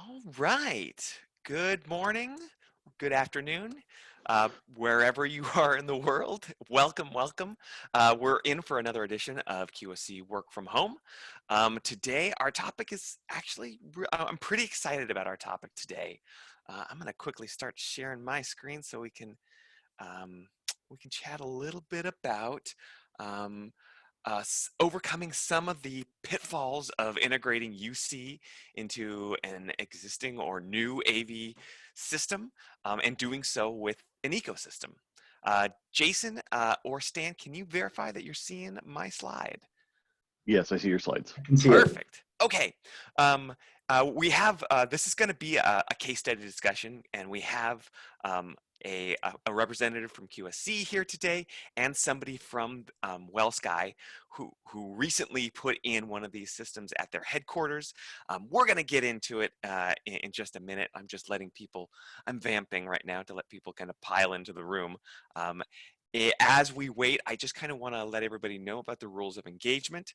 All right. Good morning, good afternoon, wherever you are in the world. Welcome, welcome. We're in for another edition of QSC Work from Home. Today, our topic is actually, I'm pretty excited about our topic today. I'm going to quickly start sharing my screen so um, we can chat a little bit about um, overcoming some of the pitfalls of integrating UC into an existing or new AV system, and doing so with an ecosystem. Jason or Stan, can you verify that you're seeing my slide? Yes, I see your slides. I can see it. Perfect. Okay. We have, this is going to be a case study discussion, and we have a representative from QSC here today and somebody from WellSky who recently put in one of these systems at their headquarters. We're going to get into it in just a minute. I'm just letting people, I'm vamping right now to let people kind of pile into the room. As we wait, I just kind of want to let everybody know about the rules of engagement.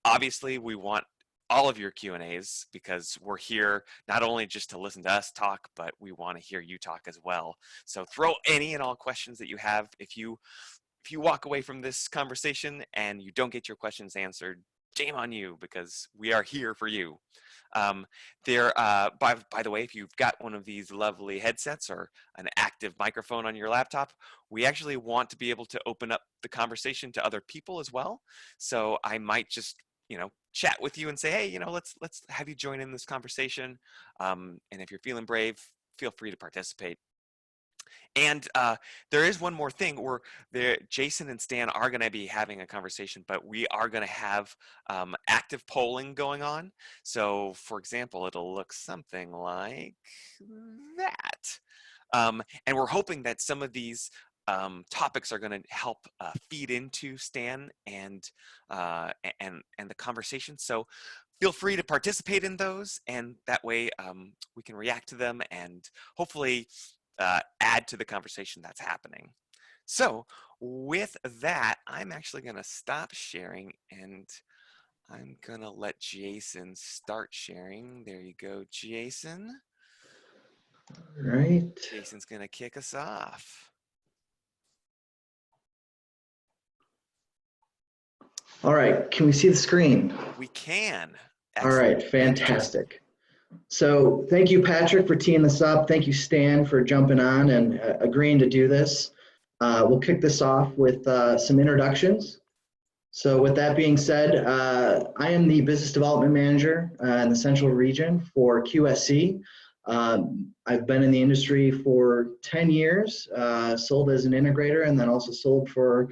Obviously, we want all of your Q&As because we're here not only just to listen to us talk, but we want to hear you talk as well. So throw any and all questions that you have. If you walk away from this conversation and you don't get your questions answered, shame on you because we are here for you. By the way, if you've got one of these lovely headsets or an active microphone on your laptop, we actually want to be able to open up the conversation to other people as well. So I might just, chat with you and say, hey, let's have you join in this conversation. And if you're feeling brave, feel free to participate. And there is one more thing where Jason and Stan are going to be having a conversation, but we are going to have active polling going on. So, for example, it'll look something like that. And we're hoping that some of these topics are going to help feed into Stan and the conversation. So feel free to participate in those, and that way we can react to them and hopefully add to the conversation that's happening. So with that, I'm actually going to stop sharing and I'm going to let Jason start sharing. There you go, Jason. All right. Jason's going to kick us off. All right. Can we see the screen? We can. All Excellent. right. Fantastic. So thank you, Patrick, for teeing this up. Thank you, Stan, for jumping on and agreeing to do this. We'll kick this off with some introductions. So with that being said, I am the Business Development Manager in the Central Region for QSC. I've been in the industry for 10 years, sold as an integrator, and then also sold for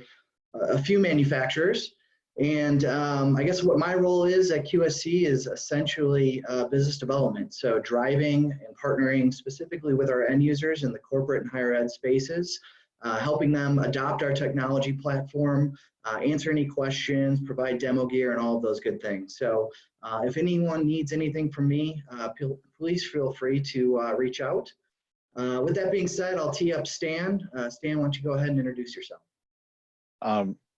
a few manufacturers. And I guess what my role is at QSC is essentially business development. So driving and partnering specifically with our end users in the corporate and higher ed spaces, helping them adopt our technology platform, answer any questions, provide demo gear, and all of those good things. So if anyone needs anything from me, please feel free to reach out. With that being said, I'll tee up Stan. Stan, why don't you go ahead and introduce yourself?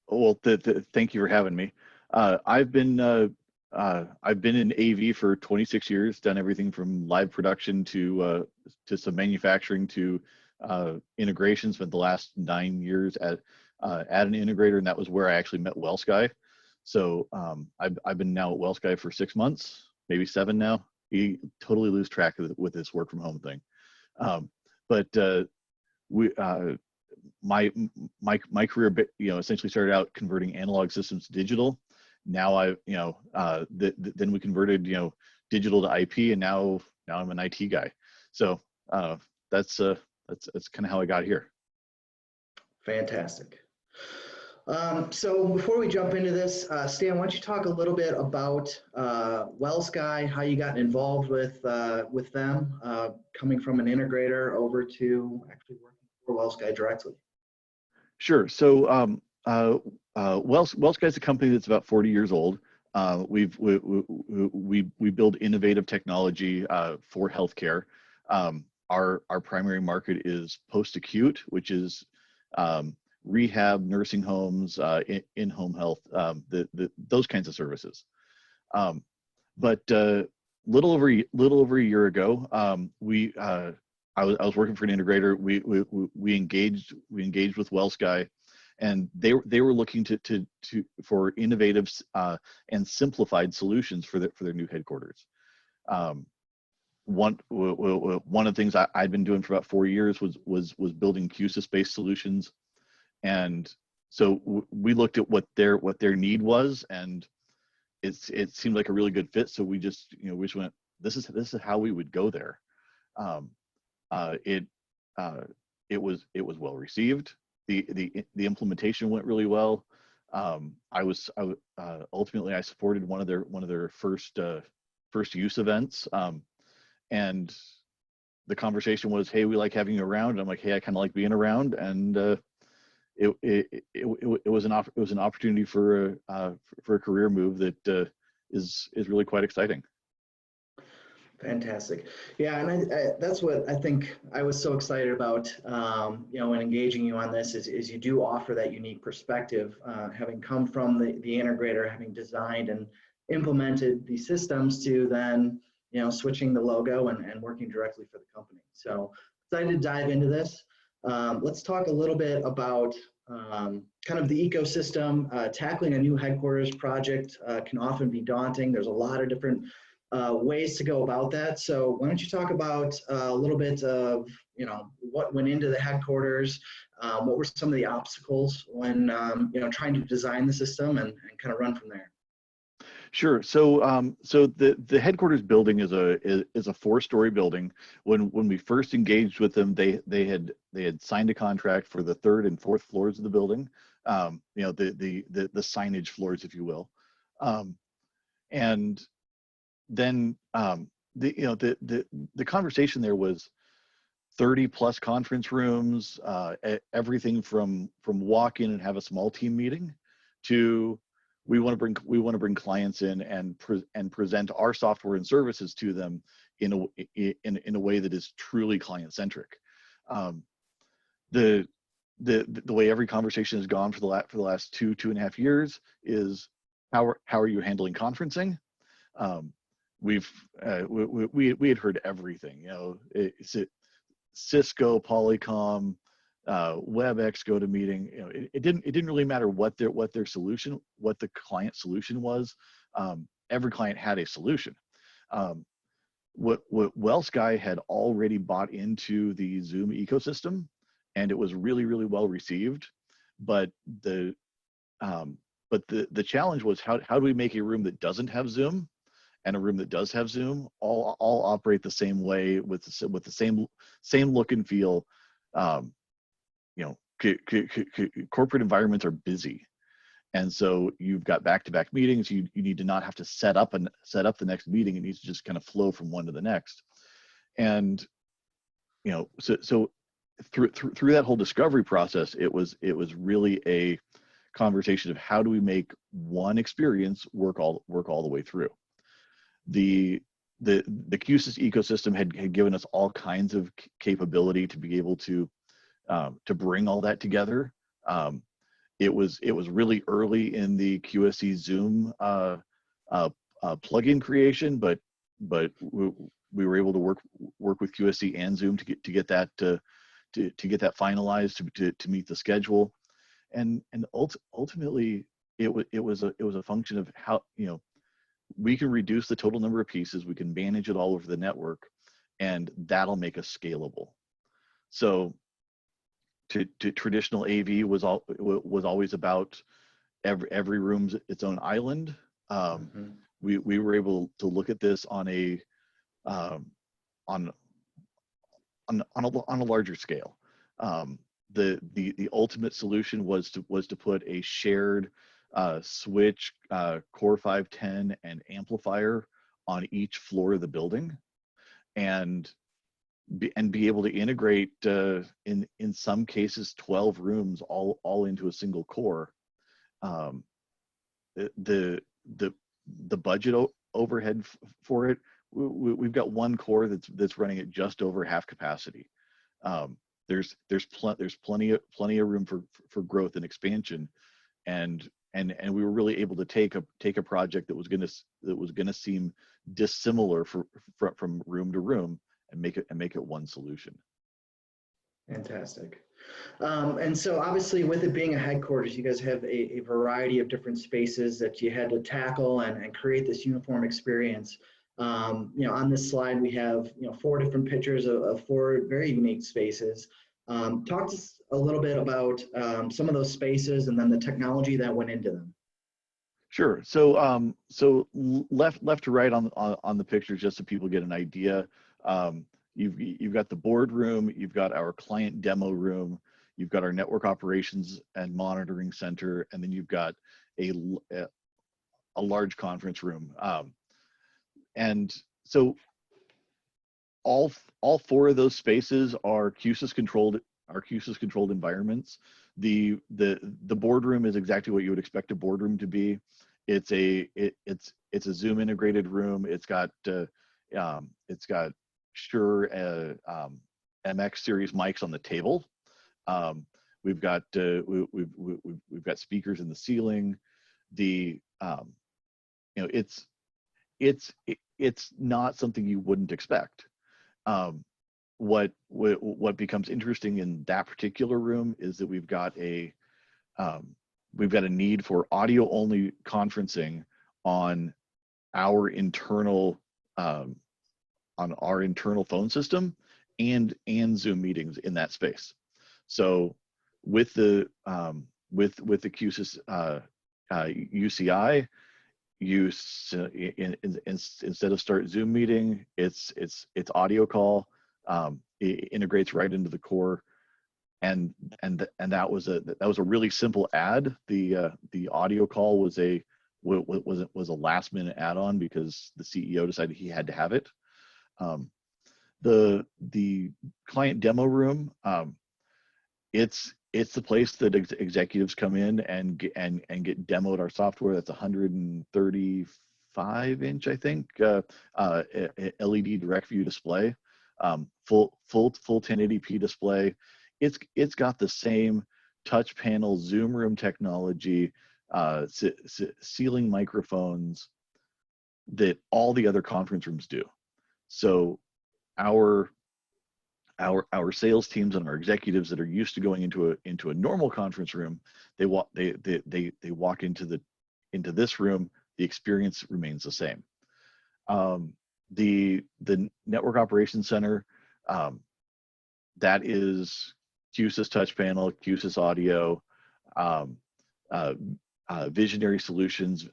Well, thank you for having me. I've been in AV for 26 years, done everything from live production to some manufacturing to integration. Spent the last 9 years at an integrator, and that was where I actually met WellSky. So I've been now at WellSky for 6 months, maybe 7 now. You totally lose track of it with this work from home thing. My career, essentially started out converting analog systems to digital. Now then we converted, digital to IP, and now I'm an IT guy. So that's kind of how I got here. Fantastic. So before we jump into this, Stan, why don't you talk a little bit about WellSky, how you got involved with them, coming from an integrator over to actually working for WellSky directly? Sure. So WellSky is a company that's about 40 years old. We build innovative technology for healthcare. Our primary market is post-acute, which is rehab, nursing homes, in-home health, those kinds of services. But little over a year ago, I was working for an integrator. We engaged with WellSky, and they were looking for innovative and simplified solutions for their new headquarters. One of the things I'd been doing for about 4 years was building QSC based solutions, and so we looked at what their need was, and it seemed like a really good fit. So we just went, this is how we would go there. Um, it was well received. The implementation went really well. Ultimately I supported one of their first use events, and the conversation was, hey, we like having you around. And I'm like, hey, I kind of like being around, and it was an opportunity for a career move that is really quite exciting. Fantastic. Yeah, and that's what I think I was so excited about, when engaging you on this is you do offer that unique perspective, having come from the integrator, having designed and implemented the systems to then, switching the logo and working directly for the company. So excited to dive into this. Let's talk a little bit about kind of the ecosystem. Tackling a new headquarters project can often be daunting. There's a lot of different ways to go about that. So why don't you talk about a little bit of, what went into the headquarters, what were some of the obstacles when, trying to design the system and kind of run from there? Sure. So the headquarters building is a 4-story building. When we first engaged with them, they had signed a contract for the 3rd and 4th floors of the building, the signage floors, if you will, and then the conversation there was 30 plus conference rooms, everything from walk in and have a small team meeting to we want to bring clients in and present our software and services to them in a way that is truly client centric. The way every conversation has gone for the last 2.5 years is how are you handling conferencing? We had heard everything, Cisco, Polycom, WebEx, GoToMeeting. It didn't really matter what the client solution was. Every client had a solution. What WellSky had already bought into the Zoom ecosystem, and it was really well received. But the challenge was how do we make a room that doesn't have Zoom and a room that does have Zoom all operate the same way with the same look and feel. Corporate environments are busy, and so you've got back-to-back meetings. You need to not have to set up the next meeting. It needs to just kind of flow from one to the next. And so through that whole discovery process, it was really a conversation of how do we make one experience work all the way through. The QSys ecosystem had given us all kinds of capability to be able to bring all that together. It was really early in the QSC Zoom plugin creation, but we were able to work with QSC and Zoom to get that finalized to meet the schedule, and ultimately it was a function of how we can reduce the total number of pieces, we can manage it all over the network, and that'll make us scalable. So to traditional AV was always about every room's its own island. We were able to look at this on a larger scale. The ultimate solution was to put a shared switch, Core 510, and amplifier on each floor of the building, and be able to integrate in some cases 12 rooms all into a single core. The budget overhead for it, we've got one core that's running at just over half capacity. There's plenty of room for growth and expansion, and we were really able to take a project that was gonna seem dissimilar from room to room, and make it one solution. Fantastic. And so obviously with it being a headquarters, you guys have a variety of different spaces that you had to tackle and create this uniform experience. On this slide, we have, 4 different pictures of 4 very unique spaces. Talk to us a little bit about some of those spaces and then the technology that went into them. Sure. So left to right on the pictures, just so people get an idea. You've got the boardroom, you've got our client demo room, you've got our network operations and monitoring center, and then you've got a large conference room. And so all 4 of those spaces are QSC controlled environments. The boardroom is exactly what you would expect a boardroom to be. It's a Zoom integrated room. It's got Shure MX series mics on the table. We've got speakers in the ceiling. It's not something you wouldn't expect. What becomes interesting in that particular room is that we've got a need for audio only conferencing on our internal phone system and Zoom meetings in that space. So with the QSC UCI, instead of start Zoom meeting, it's audio call. It integrates right into the core, and that was a really simple add. The audio call was a last minute add-on because the CEO decided he had to have it. The client demo room, it's the place that executives come in and get demoed our software. That's 135-inch, I think, LED direct view display, full 1080p display. It's got the same touch panel Zoom room technology, ceiling microphones that all the other conference rooms do. So our sales teams and our executives that are used to going into a normal conference room, they walk into this room, the experience remains the same. The network operations center, that is QSC touch panel, QSC audio, Visionary Solutions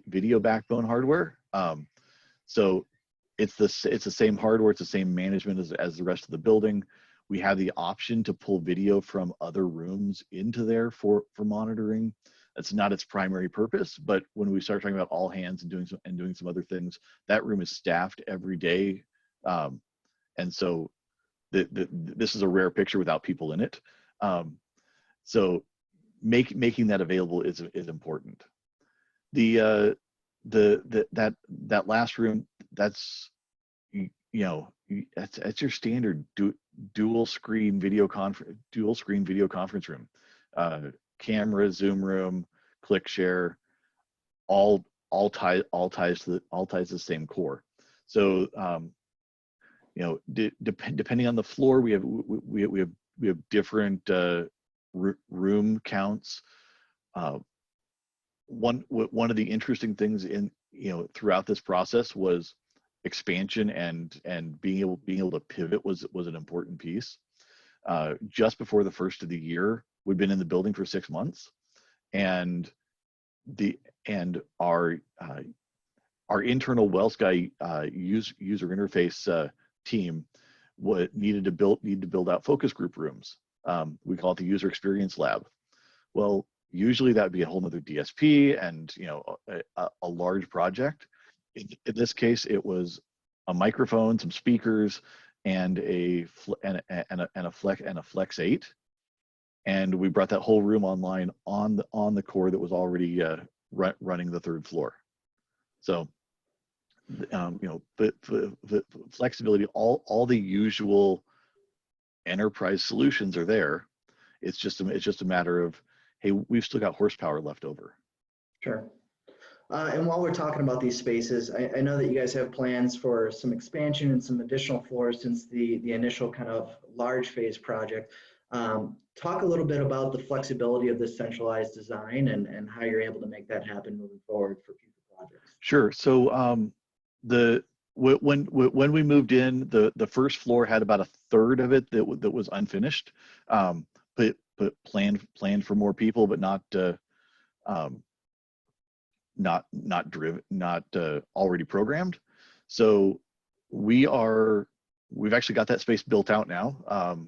video backbone hardware. So it's the same hardware, it's the same management as the rest of the building. We have the option to pull video from other rooms into there for monitoring. That's not its primary purpose, but when we start talking about all hands and doing some other things, that room is staffed every day, and so this is a rare picture without people in it. So making that available is important. That last room, that's that's your standard dual screen video conference room. Camera, Zoom room, click share, all ties to the same core. So depending on the floor, we have different room counts. One of the interesting things throughout this process was expansion, and being able to pivot was an important piece. Just before the first of the year, we'd been in the building for 6 months, and our internal WellSky user interface team needed to build out focus group rooms. We call it the user experience lab. Well, usually that would be a whole nother DSP and a large project. In this case, it was a microphone, some speakers, and a Flex 8, and we brought that whole room online on the core that was already running the 3rd floor. So the flexibility, all the usual enterprise solutions are there. It's just a matter of, hey, we've still got horsepower left over. Sure. And while we're talking about these spaces, I know that you guys have plans for some expansion and some additional floors since the initial kind of large phase project. Talk a little bit about the flexibility of this centralized design and how you're able to make that happen moving forward for future projects. Sure. So when we moved in, the first floor had about a third of it that was unfinished, but planned for more people, but um, not already programmed. So we've actually got that space built out now.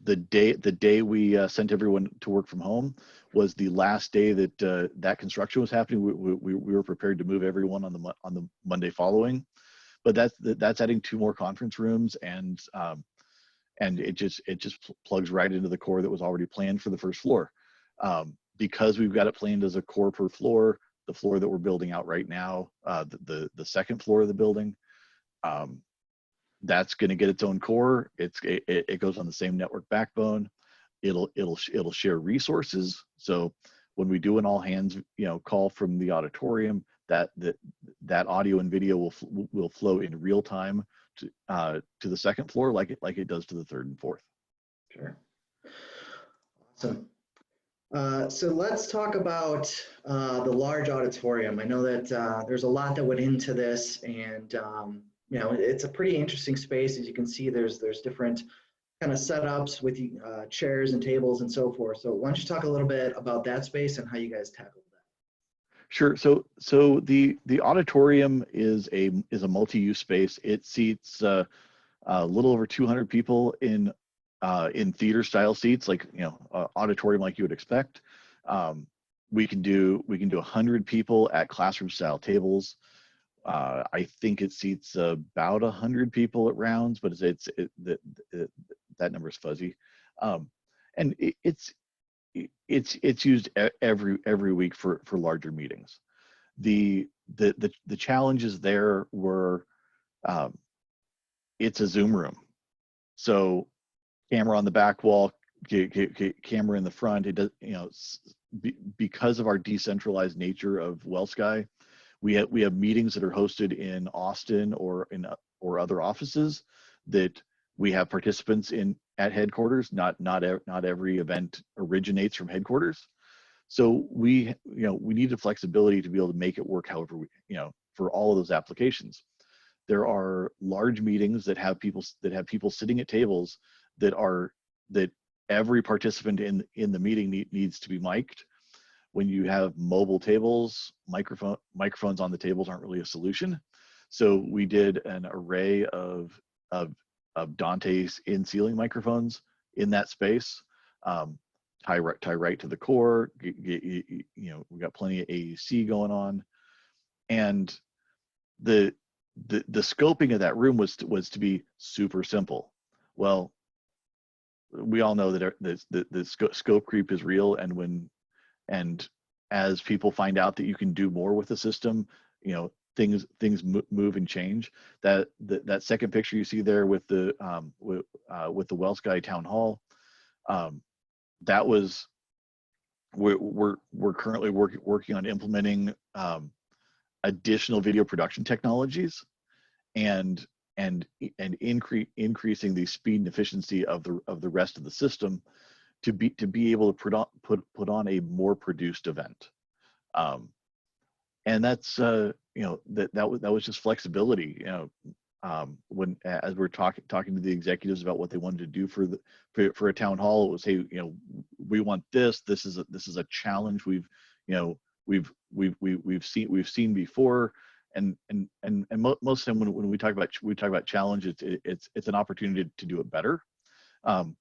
The day we sent everyone to work from home was the last day that that construction was happening. We were prepared to move everyone on the Monday following, but that's adding 2 more conference rooms, and it just plugs right into the core that was already planned for the first floor. Because we've got it planned as a core per floor, the floor that we're building out right now, the second floor of the building, that's going to get its own core. It goes on the same network backbone. It'll share resources. So when we do an all hands call from the auditorium, that audio and video will flow in real time to the second floor like it does to the third and fourth. Sure. Awesome. So let's talk about the large auditorium. I know that there's a lot that went into this, and it's a pretty interesting space. As you can see, there's different kind of setups with chairs and tables and so forth. So why don't you talk a little bit about that space and how you guys tackled that? Sure. So the auditorium is a multi-use space. It seats a little over 200 people in theater style seats, like auditorium like you would expect. We can do 100 people at classroom style tables. I think it seats about 100 people at rounds, but that number is fuzzy. And it's used every week for larger meetings. The challenges there were it's a Zoom room, so camera on the back wall, camera in the front. It does, because of our decentralized nature of WellSky, we have meetings that are hosted in Austin or other offices that we have participants in at headquarters. Not every event originates from headquarters, so we needed flexibility to be able to make it work however for all of those applications. There are large meetings that have people sitting at tables that every participant in the meeting needs to be mic'd. When you have mobile tables, microphones on the tables aren't really a solution. So we did an array of Dante's in-ceiling microphones in that space. Tie right to the core. We got plenty of AEC going on, and the scoping of that room was to be super simple. Well, we all know that the scope creep is real, and as people find out that you can do more with the system, things move and change. That second picture you see there with the WellSky Town Hall, that was we're currently working on implementing additional video production technologies and increasing the speed and efficiency of the rest of the system to be able to put on a more produced event. And that's that was just flexibility. When as we're talking to the executives about what they wanted to do for a town hall, it was, hey, we want this. This is a challenge we've seen before, and most of the time when we talk about challenge, it's an opportunity to do it better.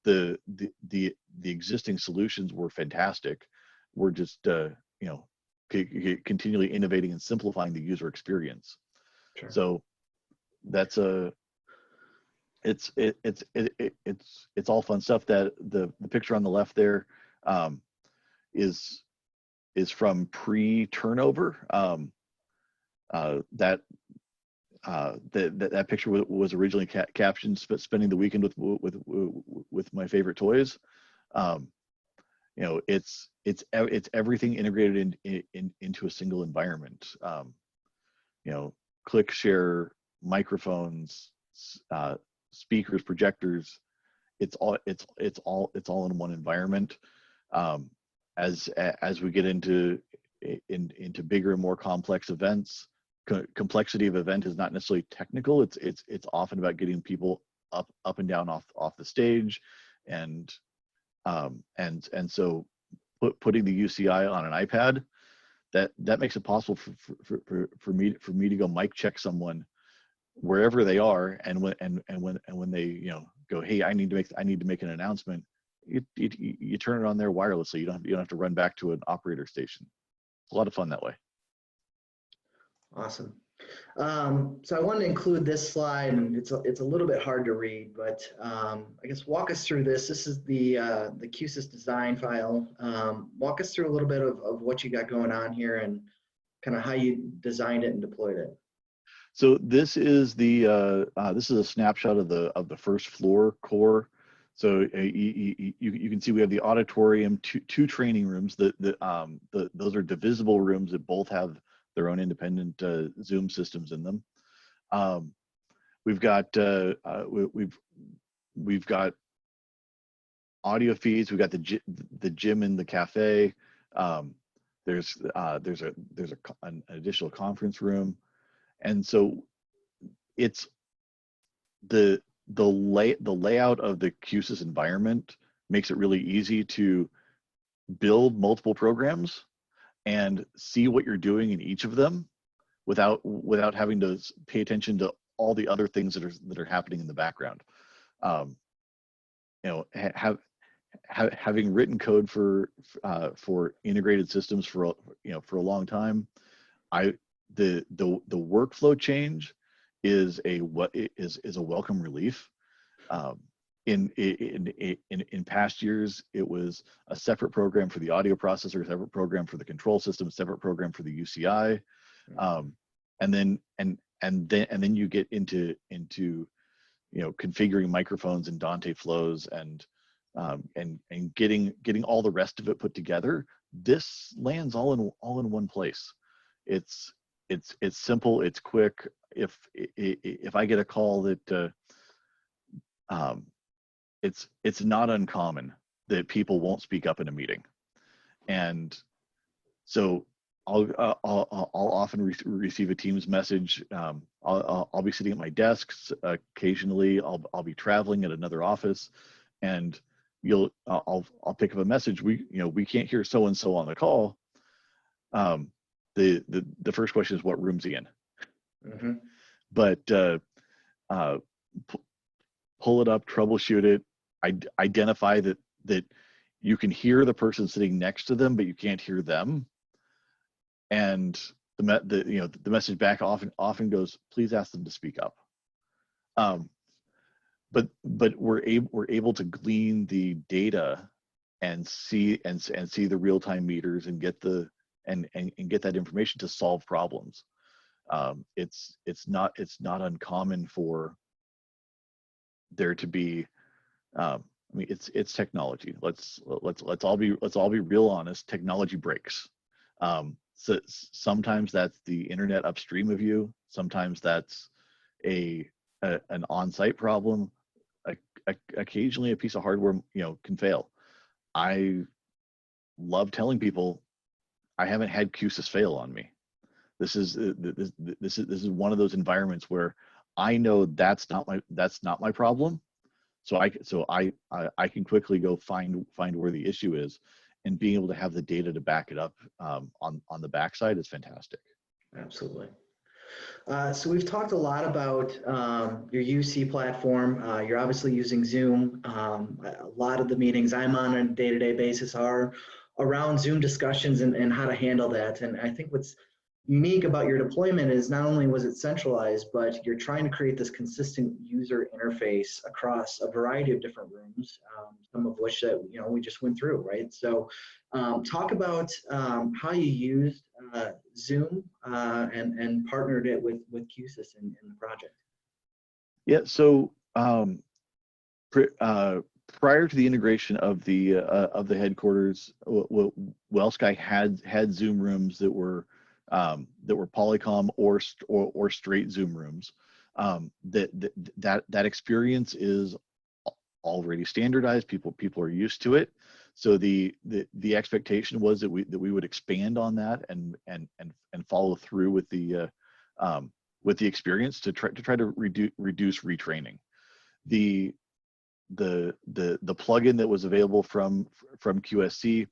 The existing solutions were fantastic. We're just continually innovating and simplifying the user experience. Sure. So that's it's all fun stuff. That the picture on the left there is from pre-turnover. That picture was originally captioned "Spending the weekend with my favorite toys." it's everything integrated into a single environment. Click share, microphones, speakers, projectors. It's all in one environment. As we get into bigger and more complex events, complexity of event is not necessarily technical. It's often about getting people up and down off the stage, and so putting the UCI on an iPad, that makes it possible for me to go mic check someone wherever they are, and when they go, hey, I need to make an announcement, you turn it on there wirelessly. You don't have to run back to an operator station. It's a lot of fun that way. Awesome. So I wanted to include this slide, and it's a little bit hard to read, but I guess walk us through this. This is the QSys design file. Walk us through a little bit of what you got going on here and kind of how you designed it and deployed it. So this is a snapshot of the first floor core. So you can see we have the auditorium, two training rooms. Those are divisible rooms that both have their own independent Zoom systems in them. We've got audio feeds. We've got the gym and the cafe. There's an additional conference room, and so it's the layout of the QSys environment makes it really easy to build multiple programs and see what you're doing in each of them without having to pay attention to all the other things that are happening in the background. Having written code for integrated systems for a long time, the workflow change is a welcome relief. In past years, it was a separate program for the audio processor, a separate program for the control system, a separate program for the UCI, and then you get into configuring microphones and Dante flows and getting all the rest of it put together. This lands all in one place. It's simple. It's quick. If I get a call that it's not uncommon that people won't speak up in a meeting, and so I'll often receive a Teams message. I'll be sitting at my desk. Occasionally, I'll be traveling at another office, and I'll pick up a message. We can't hear so and so on the call. The first question is, what room's he in? Mm-hmm. But pull it up, troubleshoot it, identify that you can hear the person sitting next to them, but you can't hear them. And the message back often goes, please ask them to speak up. But we're able to glean the data and see the real-time meters and get get that information to solve problems. It's not uncommon for there to be. It's technology. Let's all be real honest. Technology breaks. So sometimes that's the internet upstream of you. Sometimes that's an on-site problem. Occasionally, a piece of hardware can fail. I love telling people I haven't had QSys fail on me. This is one of those environments where I know that's not my problem. So I can quickly go find where the issue is, and being able to have the data to back it up on the backside is fantastic. Absolutely. So we've talked a lot about your UC platform. You're obviously using Zoom. A lot of the meetings I'm on a day-to-day basis are around Zoom discussions and how to handle that. And I think what's unique about your deployment is not only was it centralized, but you're trying to create this consistent user interface across a variety of different rooms, some of which that we just went through, right? So talk about how you used Zoom and partnered it with QSys in the project. Yeah, so prior to the integration of the headquarters, WellSky had Zoom rooms that were Polycom or straight Zoom rooms. That experience is already standardized. People are used to it. So the expectation was that we would expand on that and follow through with the experience to try to reduce retraining. The plugin that was available from QSC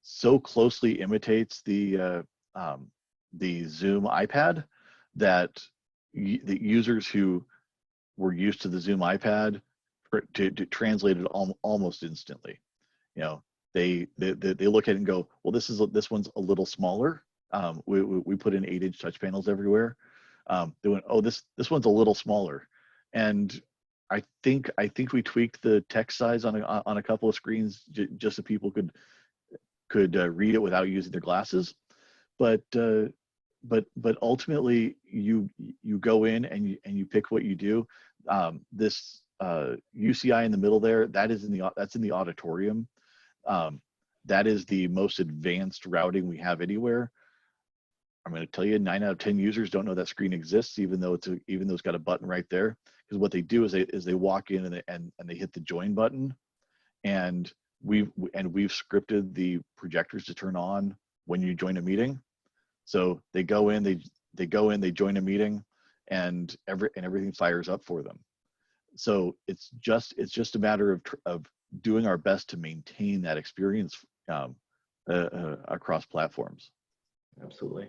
so closely imitates the Zoom iPad that the users who were used to the Zoom iPad to translate it almost instantly. You know, they look at it and go, well, this one's a little smaller. We put in 8-inch touch panels everywhere. They went, oh, this one's a little smaller, and I think we tweaked the text size on a couple of screens just so people could read it without using their glasses. But ultimately, you go in and you pick what you do. This UCI in the middle there, that's in the auditorium. That is the most advanced routing we have anywhere. I'm going to tell you, 9 out of 10 users don't know that screen exists, even though it's got a button right there. Because what they do is they walk in and they hit the join button, and we've scripted the projectors to turn on when you join a meeting. So they go in, they join a meeting, and everything fires up for them. So it's just a matter of doing our best to maintain that experience across platforms. Absolutely.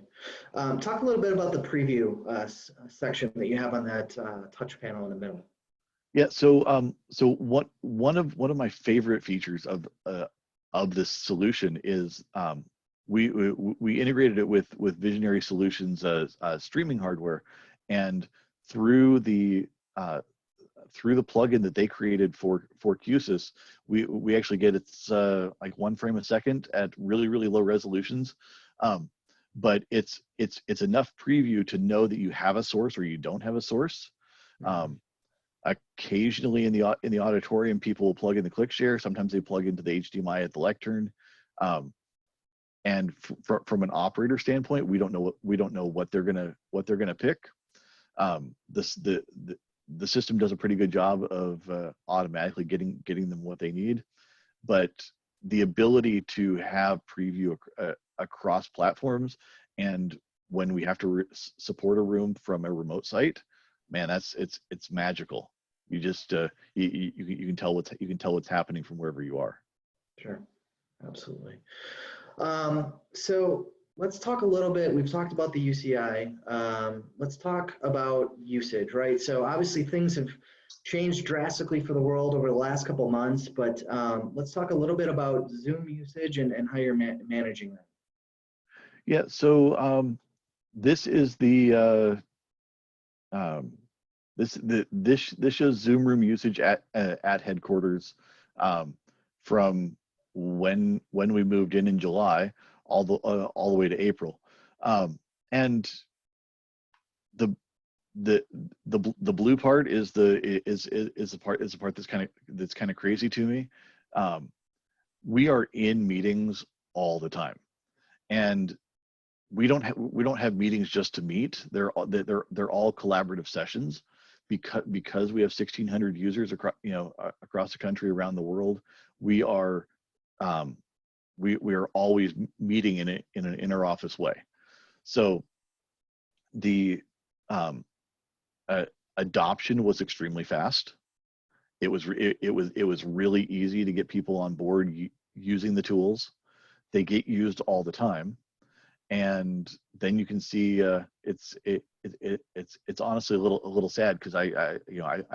Talk a little bit about the preview section that you have on that touch panel in the middle. Yeah. So one of my favorite features of this solution is we integrated it with Visionary Solutions streaming hardware, and through the plugin that they created for QSys, we actually get it's like 1 frame a second at really low resolutions. But it's enough preview to know that you have a source or you don't have a source. Occasionally in the auditorium, people will plug in the ClickShare. Sometimes they plug into the HDMI at the lectern. And from an operator standpoint, we don't know what they're gonna pick. The system does a pretty good job of automatically getting them what they need, but the ability to have preview across platforms, and when we have to support a room from a remote site, man, it's magical. You just you can tell what's happening from wherever you are. Sure, absolutely. So let's talk a little bit. We've talked about the UCI. Let's talk about usage, right? So obviously things have changed drastically for the world over the last couple of months, but let's talk a little bit about Zoom usage and how you're managing that. Yeah. So this is the this shows Zoom room usage at headquarters from when we moved in July all the way to April, and the blue part is the part that's kind of crazy to me. We are in meetings all the time, and we don't have meetings just to meet. They're all collaborative sessions, because we have 1,600 users across the country, around the world. We are always meeting in an inter-office way. So the adoption was extremely fast. It was really easy to get people on board using the tools. They get used all the time, and then you can see it's honestly a little sad, because I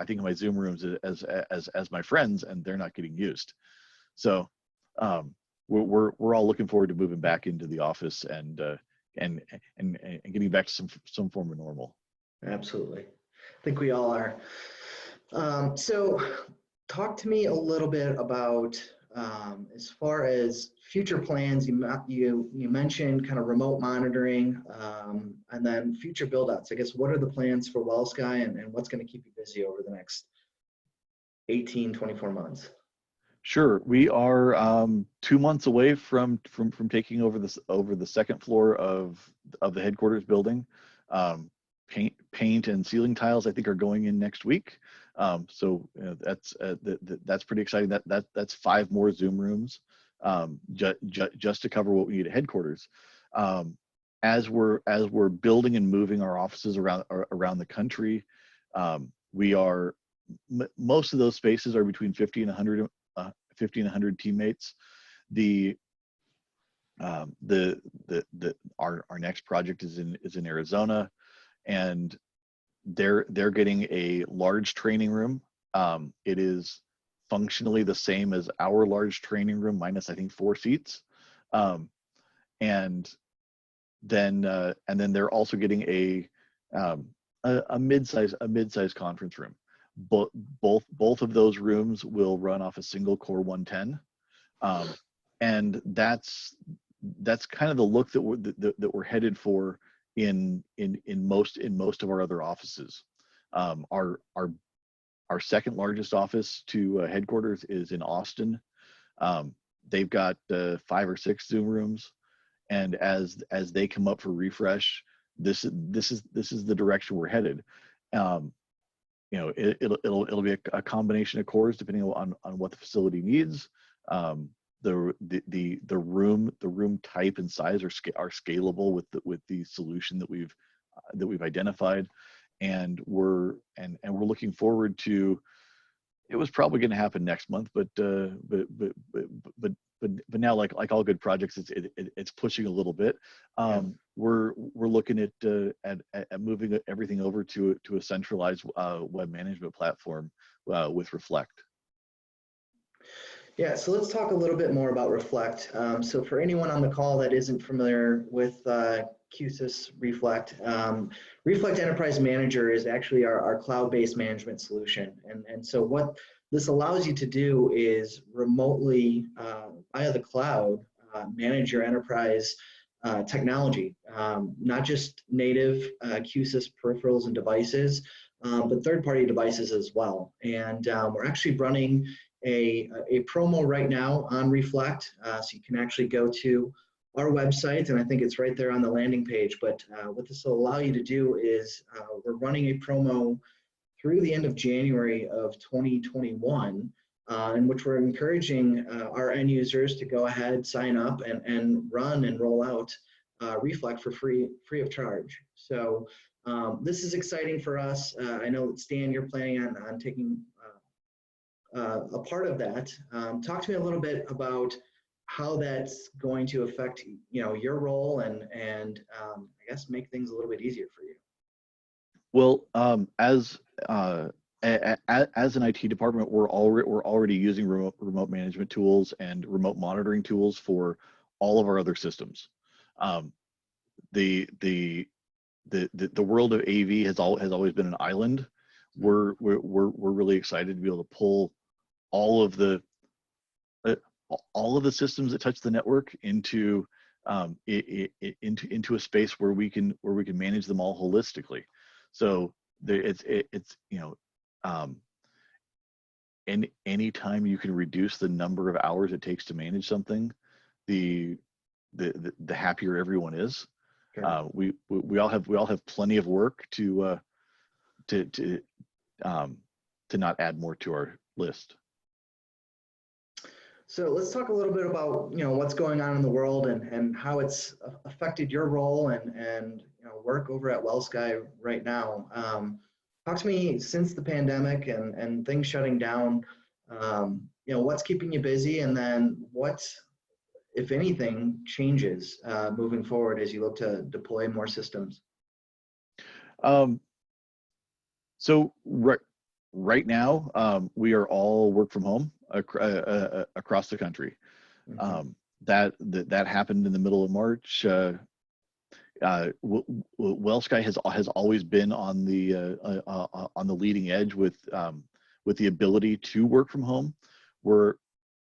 think of my Zoom rooms as my friends, and they're not getting used. So we're all looking forward to moving back into the office and getting back to some form of normal. Absolutely, I think we all are. So talk to me a little bit about as far as future plans. You mentioned kind of remote monitoring, and then future build outs. I guess, what are the plans for WellSky, and what's going to keep you busy over the next 18, 24 months? Sure. We are 2 months away from taking over the second floor of the headquarters building. Paint and ceiling tiles I think are going in next week. So that's pretty exciting. That's 5 more Zoom rooms just to cover what we need at headquarters. As we're building and moving our offices around the country, we are most of those spaces are between 50 and 100 50 and 100 teammates. Our next project is in Arizona, and they're getting a large training room. It is functionally the same as our large training room, minus I think 4 seats. And then they're also getting a mid-size conference room. Both of those rooms will run off a single core 110, and that's kind of the look that we're headed for in most of our other offices. Our second largest office to headquarters is in Austin. They've got 5 or 6 Zoom rooms, and as they come up for refresh, this is the direction we're headed. It'll be a combination of cores depending on what the facility needs. The room type and size are scalable with the solution that we've identified, and we're looking forward to. It was probably going to happen next month, but now, like all good projects, it's pushing a little bit. We're looking at moving everything over to a centralized web management platform with Reflect. Yeah, so let's talk a little bit more about Reflect. So for anyone on the call that isn't familiar with QSC Reflect, Reflect Enterprise Manager is actually our cloud-based management solution. And so what this allows you to do is remotely, via the cloud, manage your enterprise technology, not just native QSC peripherals and devices, but third-party devices as well. And we're actually running a promo right now on Reflect, so you can actually go to our website, and I think it's right there on the landing page. But what this will allow you to do is we're running a promo through the end of January of 2021, in which we're encouraging our end users to go ahead, sign up, and run and roll out Reflect for free of charge. So this is exciting for us. I know that Stan, you're planning on taking a part of that. Talk to me a little bit about how that's going to affect your role and I guess make things a little bit easier for you. Well, as an IT department, we're already using remote management tools and remote monitoring tools for all of our other systems. The world of AV has always been an island. We're really excited to be able to pull all of the systems that touch the network into a space where we can manage them all holistically. So anytime you can reduce the number of hours it takes to manage something, the happier everyone is. Sure. We all have plenty of work to not add more to our list. So let's talk a little bit about what's going on in the world and how it's affected your role and work over at WellSky right now. Talk to me since the pandemic and things shutting down. What's keeping you busy, and then what, if anything, changes moving forward as you look to deploy more systems? So right now, we are all work from home across the country. Mm-hmm. That happened in the middle of March. WellSky has always been on the leading edge with the ability to work from home. Where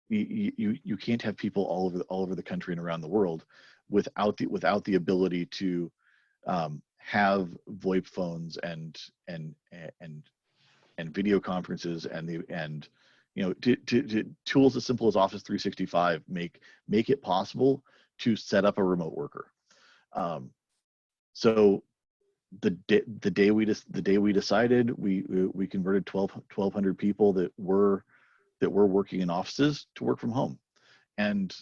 you can't have people all over the country and around the world without the ability to have VoIP phones and video conferences and tools as simple as Office 365 make it possible to set up a remote worker. So the day we decided, we converted 1,200 people that were working in offices to work from home. And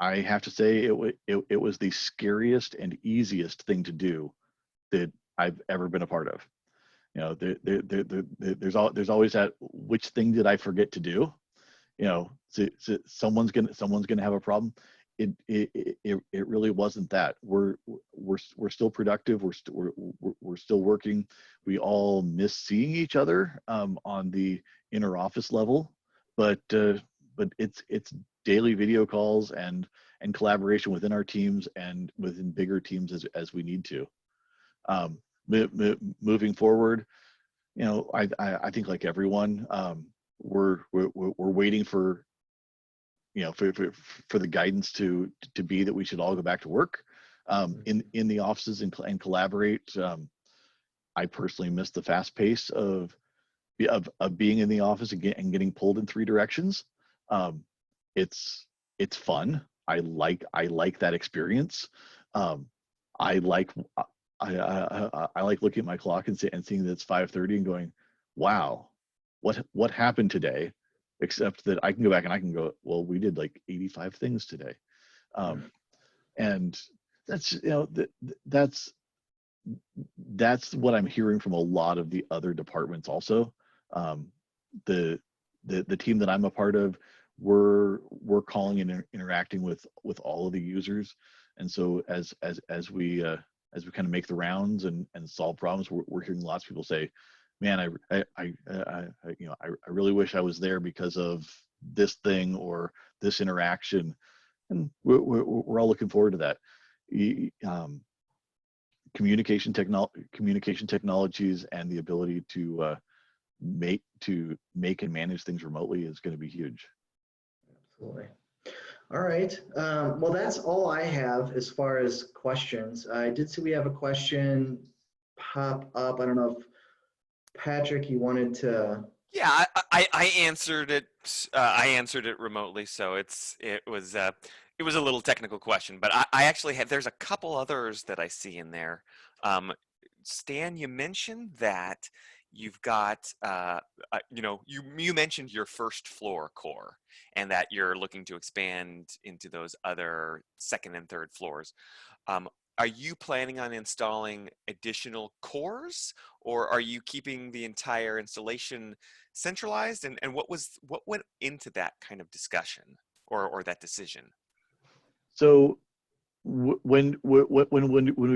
I have to say it was the scariest and easiest thing to do that I've ever been a part of. There's always that, which thing did I forget to do? So someone's gonna have a problem. It really wasn't that. We're still productive. We're still working. We all miss seeing each other on the inner office level, but it's daily video calls and collaboration within our teams and within bigger teams as we need to. Moving forward, I think like everyone, we're waiting for for the guidance to be that we should all go back to work in the offices and collaborate. I personally miss the fast pace of being in the office and getting pulled in three directions. It's fun. I like that experience. I like I like looking at my clock and seeing that it's 5:30 and going, wow, what happened today? Except that I can go back and I can go, well, we did like 85 things today. And that's, that's what I'm hearing from a lot of the other departments also. The team that I'm a part of, we're calling and interacting with all of the users. And so as we kind of make the rounds and solve problems, we're hearing lots of people say, man, I really wish I was there because of this thing or this interaction. And we're all looking forward to that. Communication technologies and the ability to make and manage things remotely is going to be huge. Absolutely. All right. Well, that's all I have as far as questions. I did see we have a question pop up. I don't know if Patrick, you wanted to. Yeah, I answered it. I answered it remotely, so it was a little technical question, but I actually had, there's a couple others that I see in there. Stan, you mentioned that you've got you mentioned your first floor core and that you're looking to expand into those other second and third floors. Are you planning on installing additional cores, or are you keeping the entire installation centralized? And what went into that kind of discussion or that decision? So when we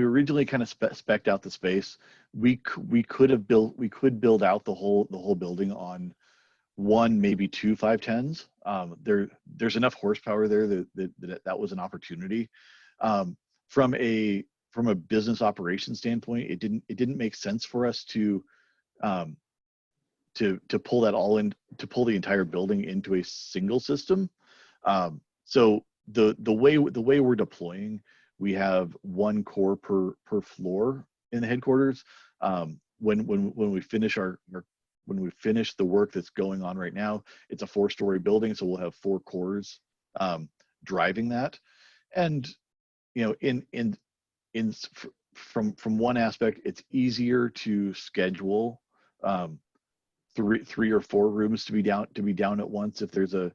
originally kind of spec'd out the space, we could build out the whole building on one, maybe two 510s. There's enough horsepower there that was an opportunity. From a business operations standpoint, it didn't make sense for us to pull that all in, to pull the entire building into a single system. So the way we're deploying, we have one core per floor in the headquarters. When we finish when we finish the work that's going on right now, it's a 4-story building, so we'll have 4 cores driving that. And from one aspect, it's easier to schedule 3 or 4 rooms to be down at once if there's a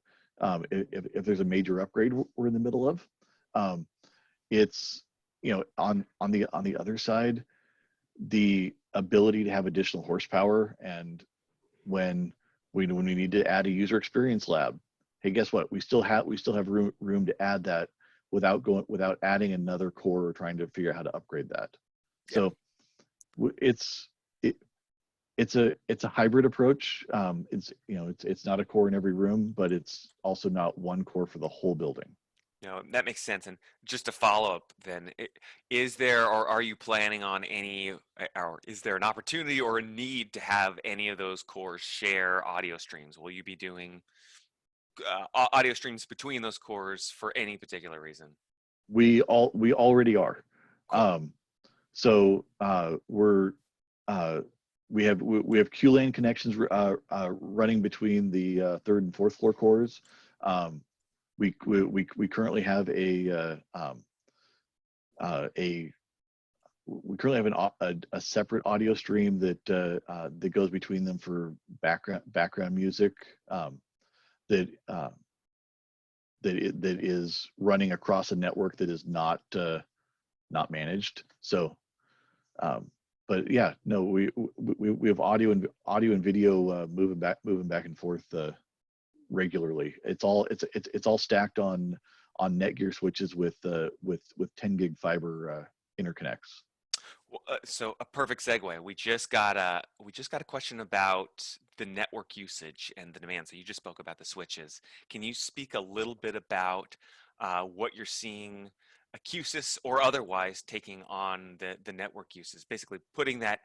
major upgrade we're in the middle of. It's on the other side, the ability to have additional horsepower, and when we need to add a user experience lab, hey, guess what? We still have room to add that without adding another core or trying to figure out how to upgrade that. Yep. So it's a hybrid approach. It's not a core in every room, but it's also not one core for the whole building. No, that makes sense. And just to follow up then, is there, or are you planning on or is there an opportunity or a need to have any of those cores share audio streams? Will you be doing audio streams between those cores for any particular reason? We already are. Cool. So we have QLAN connections running between the third and fourth floor cores. We currently have we currently have a separate audio stream that goes between them for background music, that that is running across a network that is not managed. So, but yeah, no, we have audio and video moving back and forth regularly. It's all stacked on Netgear switches with 10 gig fiber interconnects. So a perfect segue. We just got a question about the network usage and the demand. So you just spoke about the switches. Can you speak a little bit about what you're seeing, a QSys or otherwise, taking on the network uses? Basically, putting that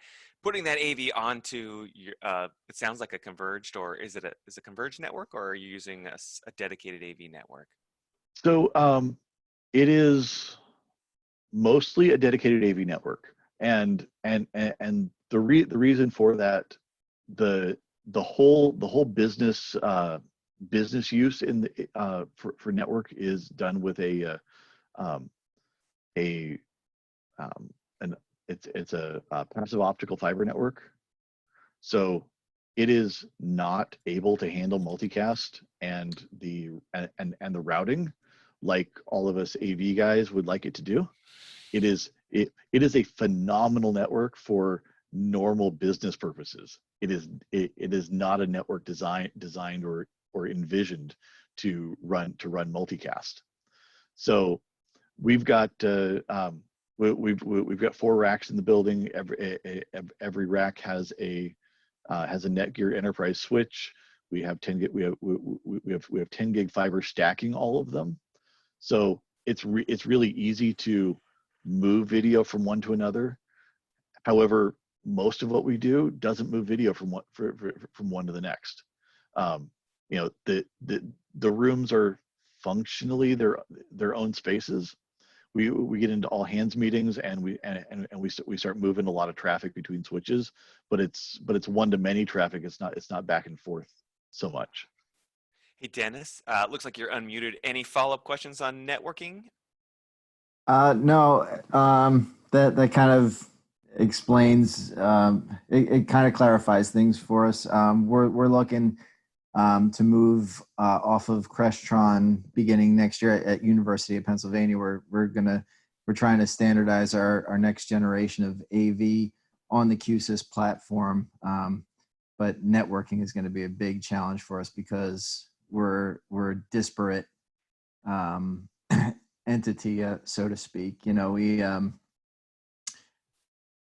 AV onto your. It sounds like a converged, or is it a converged network, or are you using a dedicated AV network? So it is mostly a dedicated AV network. And the reason for that, the whole business use in the for network is done with it's a passive optical fiber network. So it is not able to handle multicast and the routing like all of us AV guys would like it to do. It is a phenomenal network for normal business purposes. It is not a network designed or envisioned to run multicast. So we've got we've got 4 racks in the building. Every rack has a Netgear enterprise switch. We have 10 gig, we have 10 gig fiber stacking all of them. So it's really easy to move video from one to another. However, most of what we do doesn't move video from one to the next. You know, the rooms are functionally their own spaces. We get into all hands meetings and we start moving a lot of traffic between switches, but it's one to many traffic. It's not back and forth so much. Hey Dennis, looks like you're unmuted. Any follow-up questions on networking? No, that kind of explains, it kind of clarifies things for us. We're looking to move off of Crestron beginning next year at University of Pennsylvania. We're trying to standardize our next generation of AV on the QSys platform. But networking is going to be a big challenge for us because we're a disparate entity, so to speak. You know,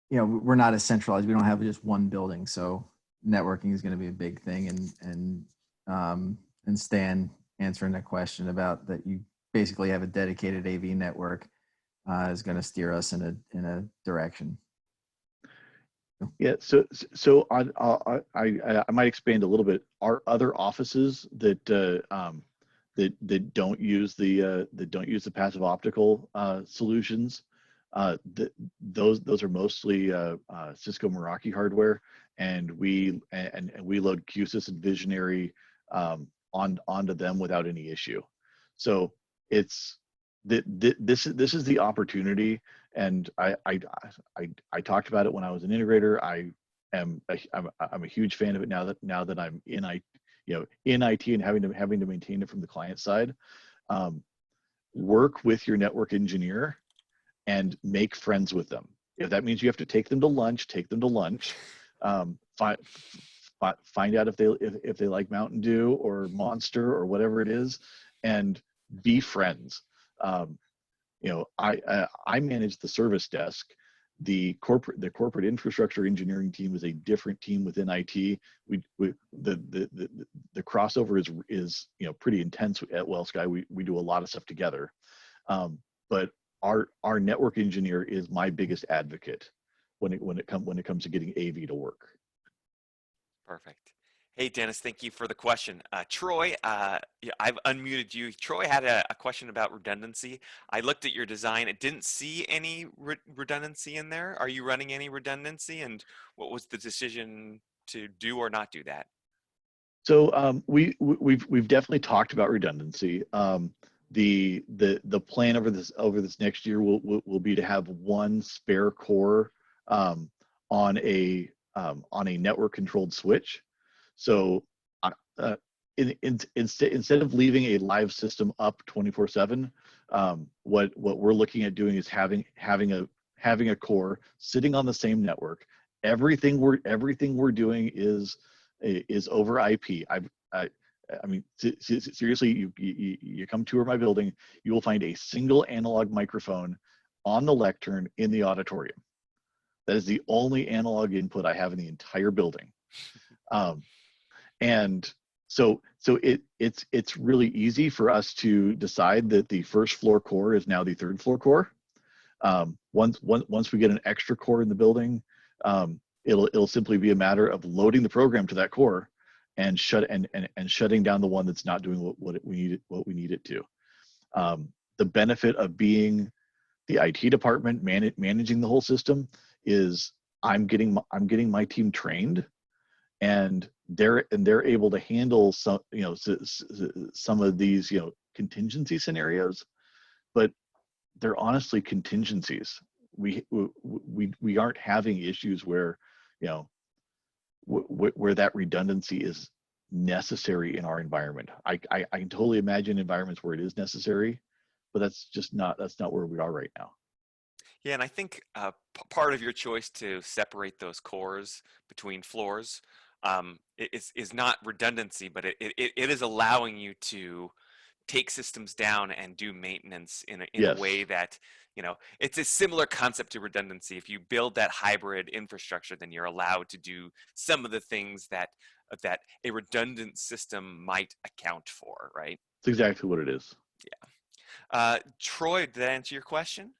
we're not as centralized. We don't have just one building, so networking is going to be a big thing. And Stan answering that question about that, you basically have a dedicated AV network is going to steer us in a direction. Yeah, so I might expand a little bit. Our other offices that don't use the passive optical solutions, those are mostly Cisco Meraki hardware, and we load QSys and Visionary onto them without any issue. So it's this is the opportunity. And I talked about it when I was an integrator. I'm a huge fan of it now that I'm in IT and having to maintain it from the client side. Work with your network engineer and make friends with them. If that means you have to take them to lunch, take them to lunch. Find out if they like Mountain Dew or Monster or whatever it is, and be friends. You know, I manage the service desk. The corporate infrastructure engineering team is a different team within IT. The crossover is pretty intense at WellSky. We do a lot of stuff together, but our network engineer is my biggest advocate when it comes to getting AV to work. Perfect. Hey, Dennis, thank you for the question. Troy, yeah, I've unmuted you. Troy had a question about redundancy. I looked at your design. It didn't see any redundancy in there. Are you running any redundancy? And what was the decision to do or not do that? So we've definitely talked about redundancy. The plan over this next year will be to have one spare core um, on a network controlled switch. So uh, uh, instead of leaving a live system up 24/7, what we're looking at doing is having a core sitting on the same network. Everything we're doing is over IP. I mean, seriously, you come tour my building, you will find a single analog microphone on the lectern in the auditorium. That is the only analog input I have in the entire building. And it's really easy for us to decide that the first floor core is now the third floor core. Once we get an extra core in the building, it'll simply be a matter of loading the program to that core and shutting down the one that's not doing what we need it to. The benefit of being the IT department managing the whole system is I'm getting my team trained, and they're able to handle some of these contingency scenarios, but they're honestly contingencies. We aren't having issues where where that redundancy is necessary in our environment. I can totally imagine environments where it is necessary, but that's not where we are right now. Yeah, and I think part of your choice to separate those cores between floors is not redundancy, but it is allowing you to take systems down and do maintenance in a way Yes, that, it's a similar concept to redundancy. If you build that hybrid infrastructure, then you're allowed to do some of the things that a redundant system might account for, right? it's exactly what it is. Troy, did that answer your question?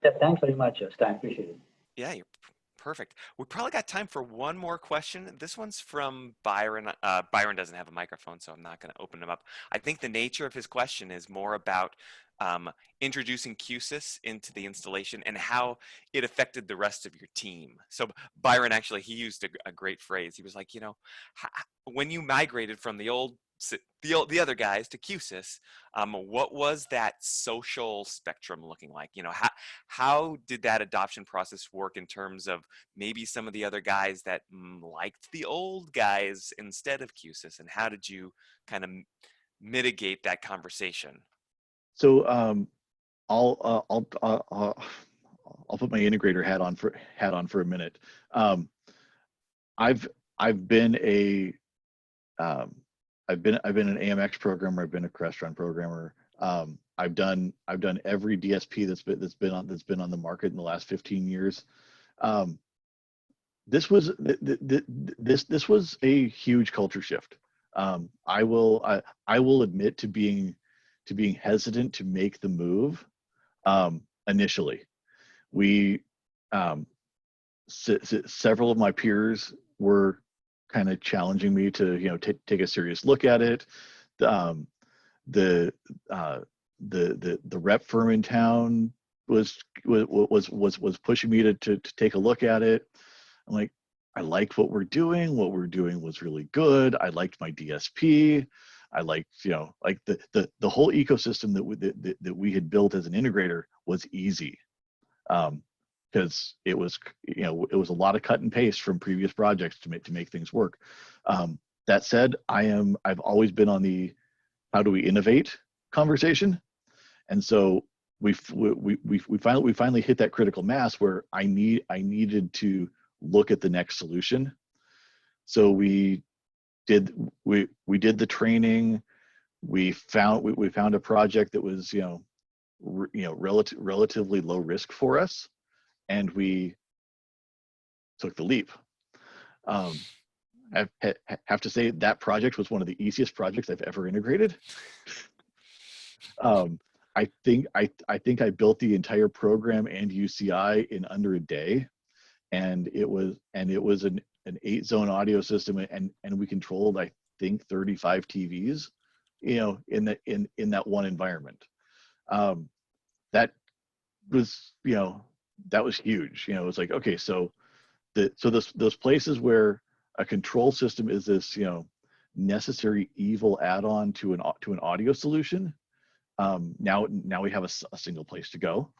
Yeah, thanks very much, Stan. Appreciate it. Yeah, you're perfect. We probably got time for one more question. This one's from Byron. Byron doesn't have a microphone, so I'm not going to open him up. I think the nature of his question is more about introducing QSys into the installation and how it affected the rest of your team. So Byron, actually, he used a great phrase. He was like, when you migrated from the other guys to QSys, what was that social spectrum looking like? How did that adoption process work in terms of maybe some of the other guys that liked the old guys instead of QSys, and how did you kind of mitigate that conversation? So I'll put my integrator hat on for a minute. I've I've been a I've been an AMX programmer. I've been a Crestron programmer. I've done every DSP that's been on the market in the last 15 years. This was this was a huge culture shift. I will admit to being hesitant to make the move initially. We several of my peers were kind of challenging me to take a serious look at it. Um, the the rep firm in town was pushing me to take a look at it. I'm like, I liked what we're doing. What we're doing was really good. I liked my DSP. I liked, like the whole ecosystem that we had built as an integrator was easy. Because it was it was a lot of cut and paste from previous projects to make things work. That said, I've always been on the how do we innovate conversation, and so we finally hit that critical mass where I needed to look at the next solution. So we did the training. We found a project that was relatively low risk for us, and we took the leap. I have to say that project was one of the easiest projects I've ever integrated. I think I built the entire program and UCI in under a day, and it was an 8-zone audio system, and we controlled, I think, 35 TVs, you know, in that one environment. That was, you know, that was huge. You know, it was like, okay, so those places where a control system is this, you know, necessary evil add-on to an audio solution. Now we have a single place to go.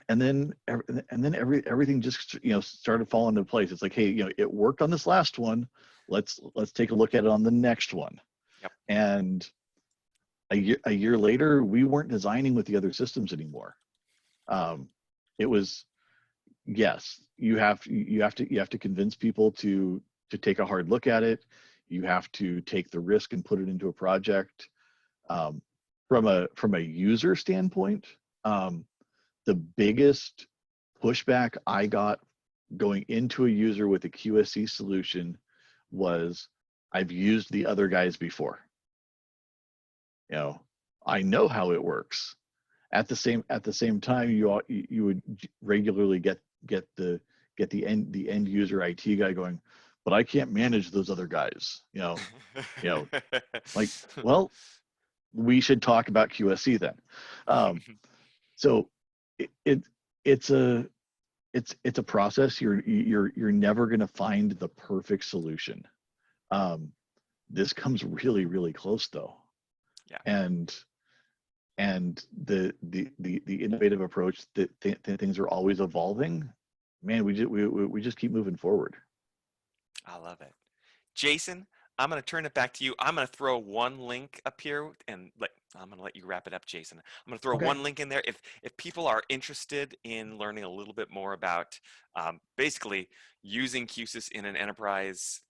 And then everything just, you know, started falling into place. It's like, hey, you know, it worked on this last one. Let's take a look at it on the next one. Yep. And a year later, we weren't designing with the other systems anymore. It was, yes, you have to convince people to take a hard look at it. You have to take the risk and put it into a project. From a user standpoint, the biggest pushback I got going into a user with a QSC solution was, I've used the other guys before. You know, I know how it works. At the same time, you would regularly get the end user IT guy going, but I can't manage those other guys. You know, like, well, we should talk about QSC then. So it's a process. You're never going to find the perfect solution. This comes really, really close though. Yeah. And the innovative approach that things are always evolving. Man, we just keep moving forward. I love it. Jason, I'm going to turn it back to you. I'm going to throw one link up here, and I'm going to let you wrap it up, Jason. I'm going to throw one link in there. If people are interested in learning a little bit more about basically using QSys in an enterprise,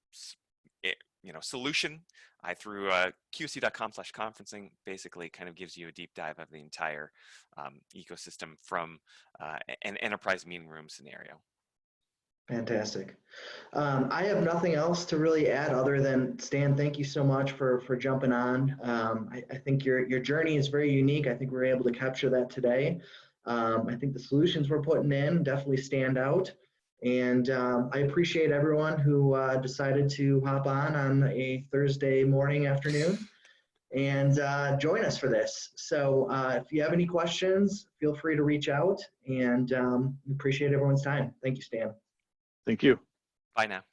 you know, solution, I threw qsc.com/conferencing, basically kind of gives you a deep dive of the entire ecosystem from an enterprise meeting room scenario. Fantastic. I have nothing else to really add other than, Stan, thank you so much for jumping on. I think your journey is very unique. I think we were able to capture that today. I think the solutions we're putting in definitely stand out. And I appreciate everyone who decided to hop on a Thursday morning, afternoon, and join us for this. So if you have any questions, feel free to reach out, and appreciate everyone's time. Thank you, Stan. Thank you. Bye now.